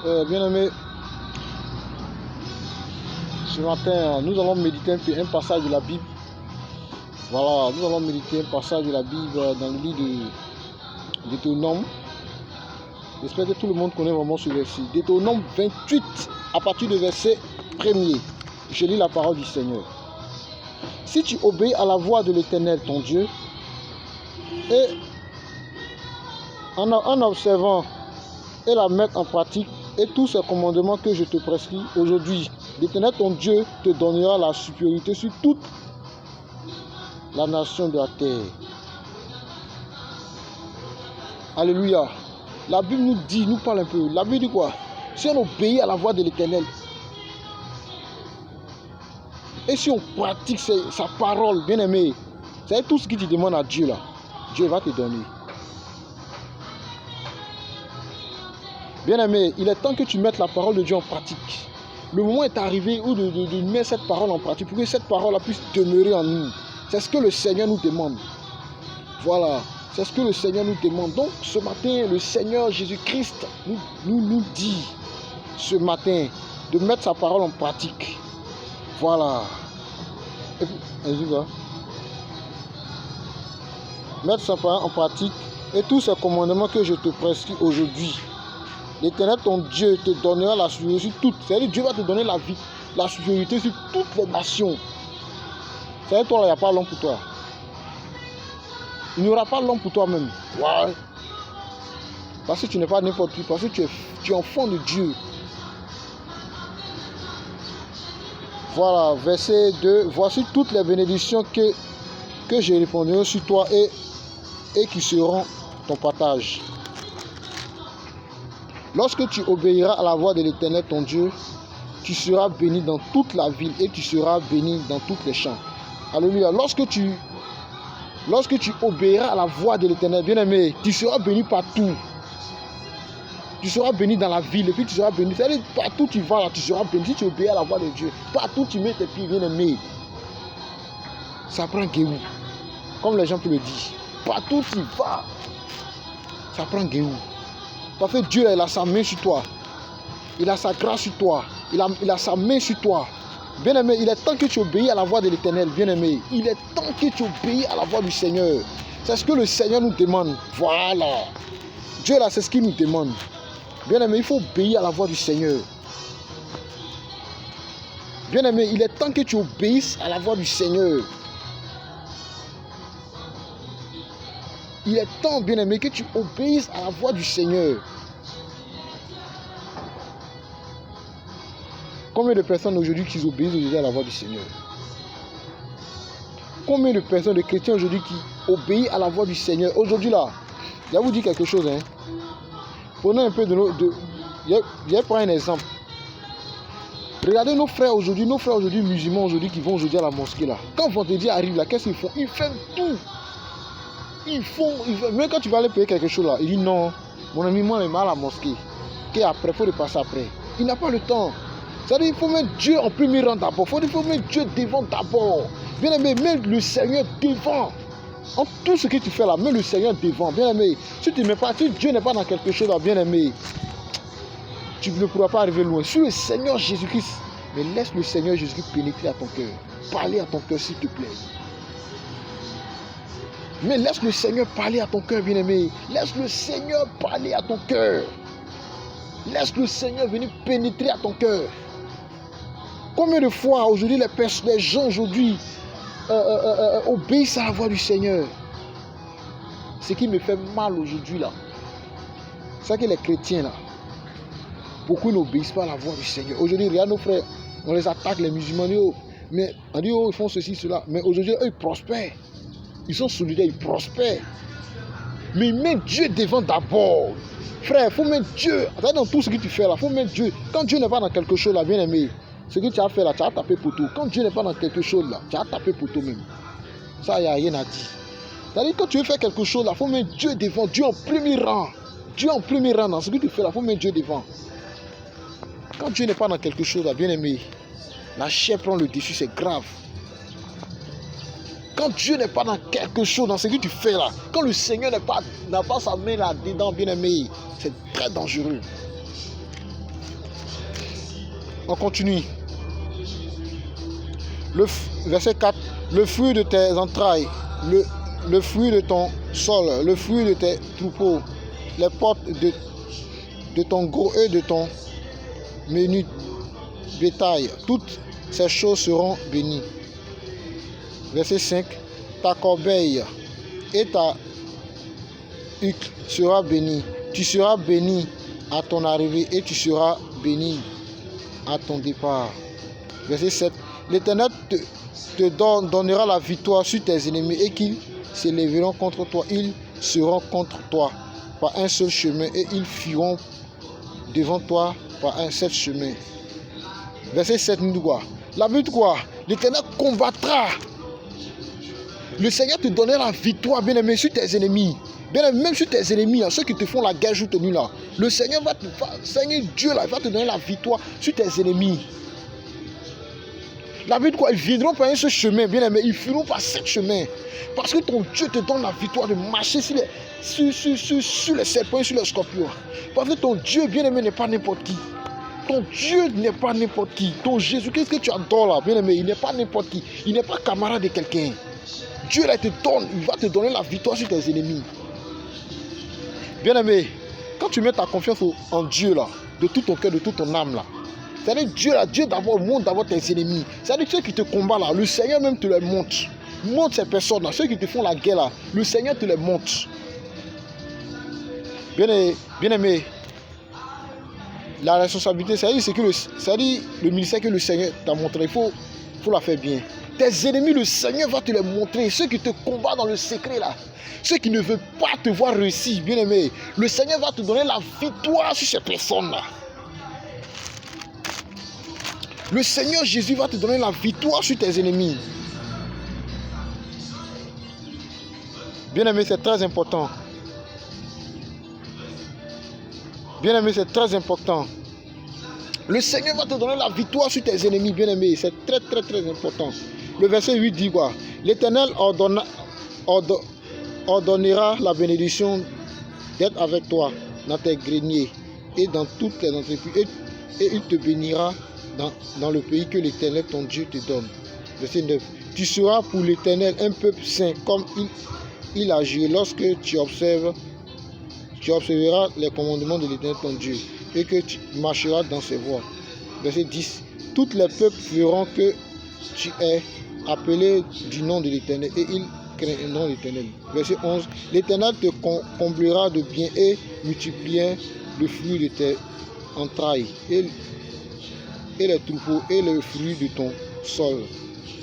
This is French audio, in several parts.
Bien-aimés, ce matin, nous allons méditer un passage de la Bible. Voilà, nous allons méditer un passage de la Bible dans le livre de Deutéronome. J'espère que tout le monde connaît vraiment ce verset. Deutéronome 28, à partir du verset 1er. Je lis la parole du Seigneur. Si tu obéis à la voix de l'Éternel, ton Dieu, et en observant et la mettre en pratique, et tous ces commandements que je te prescris aujourd'hui, l'Éternel, ton Dieu, te donnera la supériorité sur toute la nation de la terre. Alléluia. La Bible nous dit, nous parle un peu. La Bible dit quoi? Si on obéit à la voix de l'Éternel, et si on pratique sa parole, bien aimé, c'est tout ce que tu demandes à Dieu là, Dieu va te donner. Bien aimé, il est temps que tu mettes la parole de Dieu en pratique. Le moment est arrivé où de mettre cette parole en pratique pour que cette parole puisse demeurer en nous. C'est ce que le Seigneur nous demande. Voilà, c'est ce que le Seigneur nous demande. Donc ce matin, le Seigneur Jésus-Christ nous dit ce matin de mettre sa parole en pratique. Voilà. Et puis, mettre sa parole en pratique et tous ces commandements que je te prescris aujourd'hui. L'Éternel, ton Dieu, te donnera la supériorité sur toutes. C'est-à-dire Dieu va te donner la vie, la supériorité sur toutes les nations. C'est-à-dire toi, il n'y a pas l'homme pour toi. Il n'y aura pas l'homme pour toi-même. Ouais. Parce que tu n'es pas n'importe qui. Parce que tu es enfant de Dieu. Voilà, verset 2. Voici toutes les bénédictions que j'ai répandues sur toi et qui seront ton partage. Lorsque tu obéiras à la voix de l'Éternel, ton Dieu, tu seras béni dans toute la ville et tu seras béni dans tous les champs. Alléluia. Lorsque tu obéiras à la voix de l'Éternel, bien-aimé, tu seras béni partout. Tu seras béni dans la ville et puis tu seras béni. C'est-à-dire, partout où tu vas, là, tu seras béni. Si tu obéis à la voix de Dieu, partout où tu mets tes pieds, bien-aimé, ça prend guérou. Comme les gens peuvent le dire. Partout où tu vas, ça prend guérou. Parce que Dieu, il a sa main sur toi. Il a sa grâce sur toi. Il a sa main sur toi. Bien-aimé, il est temps que tu obéis à la voix de l'Éternel. Bien-aimé, il est temps que tu obéis à la voix du Seigneur. C'est ce que le Seigneur nous demande. Voilà. Dieu, là, c'est ce qu'il nous demande. Bien-aimé, il faut obéir à la voix du Seigneur. Bien-aimé, il est temps que tu obéisses à la voix du Seigneur. Il est temps, bien-aimé, que tu obéisses à la voix du Seigneur. Combien de personnes aujourd'hui qui obéissent aujourd'hui à la voix du Seigneur? Combien de personnes, de chrétiens aujourd'hui qui obéissent à la voix du Seigneur? Aujourd'hui là, je vais vous dire quelque chose. Hein. Prenons un peu je vais prendre un exemple. Regardez nos frères aujourd'hui musulmans aujourd'hui qui vont aujourd'hui à la mosquée là. Quand vendredi arrive là, qu'est-ce qu'ils font? Ils ferment tout. Même quand tu vas aller payer quelque chose là, il dit non, mon ami, moi, il m'a à la mosquée. Et après, il faut le passer après. Il n'a pas le temps. C'est-à-dire, il faut mettre Dieu en premier rang d'abord. Il faut mettre Dieu devant d'abord. Bien aimé, mets le Seigneur devant. En tout ce que tu fais là, mets le Seigneur devant. Bien aimé, si Dieu n'est pas dans quelque chose là, bien aimé, tu ne pourras pas arriver loin. Sur le Seigneur Jésus-Christ, mais laisse le Seigneur Jésus-Christ pénétrer à ton cœur. Parler à ton cœur, s'il te plaît. Mais laisse le Seigneur parler à ton cœur, bien-aimé. Laisse le Seigneur parler à ton cœur. Laisse le Seigneur venir pénétrer à ton cœur. Combien de fois aujourd'hui les gens aujourd'hui obéissent à la voix du Seigneur? Ce qui me fait mal aujourd'hui là, c'est que les chrétiens là, beaucoup n'obéissent pas à la voix du Seigneur. Aujourd'hui, regarde nos frères, on les attaque, les musulmans, mais on dit ils font ceci, cela. Mais aujourd'hui, eux, ils prospèrent. Ils sont solidaires, ils prospèrent. Mais mets Dieu devant d'abord. Frère, il faut mettre Dieu. Dans tout ce que tu fais là, il faut mettre Dieu. Quand Dieu n'est pas dans quelque chose là, bien aimé, ce que tu as fait là, tu as tapé pour tout. Quand Dieu n'est pas dans quelque chose là, tu as tapé pour toi-même. Ça, il n'y a rien à dire. C'est-à-dire, quand tu veux faire quelque chose là, il faut mettre Dieu devant. Dieu en premier rang. Dieu en premier rang dans ce que tu fais là, il faut mettre Dieu devant. Quand Dieu n'est pas dans quelque chose là, bien aimé, la chair prend le dessus, c'est grave. Quand Dieu n'est pas dans quelque chose, dans ce que tu fais là, quand le Seigneur n'a pas sa main là-dedans, bien aimé, c'est très dangereux. On continue. Verset 4. Le fruit de tes entrailles, le fruit de ton sol, le fruit de tes troupeaux, les portes de ton gros et de ton menu bétail, toutes ces choses seront bénies. Verset 5. Ta corbeille et ta hucle sera bénie. Tu seras béni à ton arrivée et tu seras béni à ton départ. Verset 7. L'Éternel te donnera la victoire sur tes ennemis et qu'ils s'élèveront contre toi. Ils seront contre toi par un seul chemin et ils fuiront devant toi par un seul chemin. Verset 7 nous dit quoi? La Bible dit quoi? L'Éternel combattra. Le Seigneur te donnera la victoire, bien-aimé, sur tes ennemis. Bien-aimé, même sur tes ennemis, ceux qui te font la guerre jour et nuit là. Le Seigneur Seigneur Dieu là, va te donner la victoire sur tes ennemis. La Bible dit quoi? Ils viendront par un seul chemin, bien-aimé. Ils fuiront par 7 chemins. Parce que ton Dieu te donne la victoire de marcher sur les serpents et sur les scorpions. Parce que ton Dieu, bien-aimé, n'est pas n'importe qui. Ton Dieu n'est pas n'importe qui. Ton Jésus-Christ que tu adores là, bien-aimé, il n'est pas n'importe qui. Il n'est pas camarade de quelqu'un. Dieu là, il va te donner la victoire sur tes ennemis. Bien-aimé, quand tu mets ta confiance en Dieu là, de tout ton cœur, de toute ton âme là, c'est-à-dire Dieu là, Dieu d'abord montre d'abord tes ennemis. C'est-à-dire ceux qui te combattent là, le Seigneur même te les montre. Montre ces personnes là, ceux qui te font la guerre là, le Seigneur te les montre. Bien-aimé, la responsabilité, c'est-à-dire le ministère que le Seigneur t'a montré, il faut la faire bien. Tes ennemis, le Seigneur va te les montrer. Ceux qui te combattent dans le secret là, ceux qui ne veulent pas te voir réussir, bien aimé, le Seigneur va te donner la victoire sur ces personnes là. Le Seigneur Jésus va te donner la victoire sur tes ennemis. Bien aimé, c'est très important. Bien aimé, c'est très important. Le Seigneur va te donner la victoire sur tes ennemis, bien aimé. C'est très très très important. Le verset 8 dit quoi? L'Éternel ordonnera la bénédiction d'être avec toi dans tes greniers et dans toutes tes entreprises. Et il te bénira dans le pays que l'Éternel ton Dieu te donne. Verset 9. Tu seras pour l'Éternel un peuple saint comme il agit lorsque tu observeras les commandements de l'Éternel ton Dieu et que tu marcheras dans ses voies. Verset 10. Tous les peuples verront que tu es appelé du nom de l'Éternel et ils craindront l'Éternel. Verset 11. L'Éternel te comblera de bien et multipliera le fruit de tes entrailles et les troupeaux et le fruit de ton sol,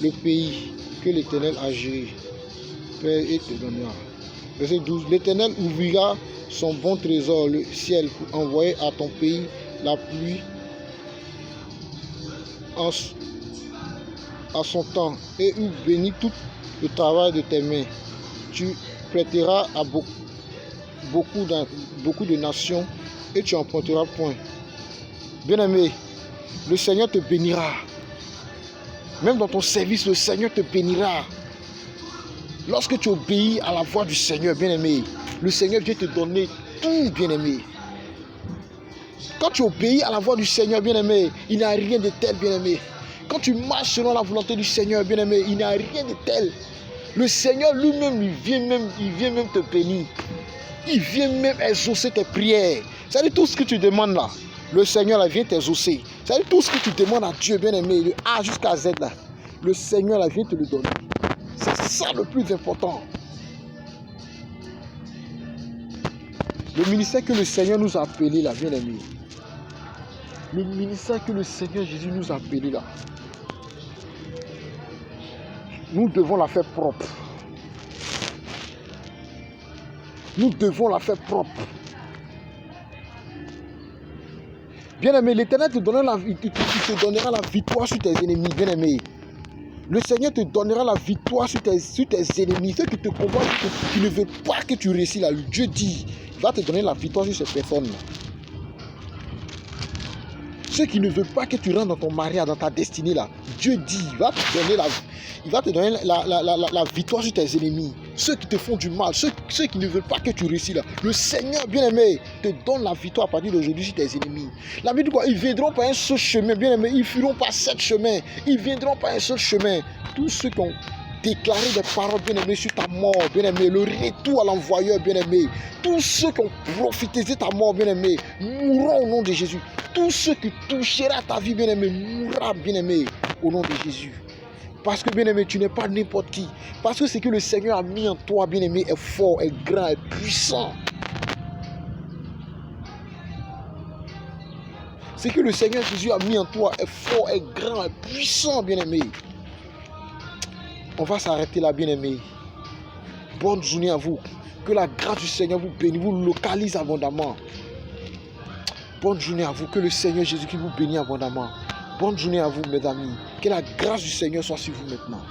le pays que l'Éternel a juré et te donnera. Verset 12. L'Éternel ouvrira son bon trésor, le ciel, pour envoyer à ton pays la pluie à son temps, et il bénit tout le travail de tes mains. Tu prêteras à beaucoup de nations et tu emprunteras point. Bien-aimé, le Seigneur te bénira. Même dans ton service, le Seigneur te bénira. Lorsque tu obéis à la voix du Seigneur, bien-aimé, le Seigneur vient te donner tout, bien-aimé. Quand tu obéis à la voix du Seigneur, bien-aimé, il n'y a rien de tel, bien-aimé. Quand tu marches selon la volonté du Seigneur, bien-aimé, il n'y a rien de tel. Le Seigneur lui-même, il vient même te bénir. Il vient même exaucer tes prières. C'est-à-dire tout ce que tu demandes là, le Seigneur là, vient t'exaucer. C'est-à-dire tout ce que tu demandes à Dieu, bien-aimé, de A jusqu'à Z là, le Seigneur là, vient te le donner. C'est ça le plus important. Le ministère que le Seigneur nous a appelé là, bien aimé. Le ministère que le Seigneur Jésus nous a appelé là. Nous devons la faire propre. Nous devons la faire propre. Bien aimé, l'Éternel te donnera la victoire sur tes ennemis, bien aimé. Le Seigneur te donnera la victoire sur tes ennemis. Ceux qui te combattent, qui ne veulent pas que tu réussisses là. Dieu dit, il va te donner la victoire sur ces personnes-là. Ceux qui ne veulent pas que tu rentres dans ton mariage, dans ta destinée là. Dieu dit, il va te donner la victoire sur tes ennemis. ceux qui te font du mal, ceux qui ne veulent pas que tu réussisses là. Le Seigneur, bien-aimé, te donne la victoire à partir d'aujourd'hui sur tes ennemis. La Bible dit quoi? Ils viendront par un seul chemin, bien-aimé. Ils fuiront par 7 chemins. Ils viendront par un seul chemin. Tous ceux qui ont déclaré des paroles, bien-aimé, sur ta mort, bien-aimé, le retour à l'envoyeur, bien-aimé. Tous ceux qui ont profité de ta mort, bien-aimé, mourront au nom de Jésus. Tous ceux qui toucheront à ta vie, bien-aimé, mourront, bien-aimé, au nom de Jésus. Parce que, bien-aimé, tu n'es pas n'importe qui. Parce que ce que le Seigneur a mis en toi, bien-aimé, est fort, est grand, est puissant. Ce que le Seigneur Jésus a mis en toi est fort, est grand, est puissant, bien-aimé. On va s'arrêter là, bien-aimé. Bonne journée à vous. Que la grâce du Seigneur vous bénisse, vous localise abondamment. Bonne journée à vous. Que le Seigneur Jésus qui vous bénisse abondamment. Bonne journée à vous, mes amis. Que la grâce du Seigneur soit sur vous maintenant.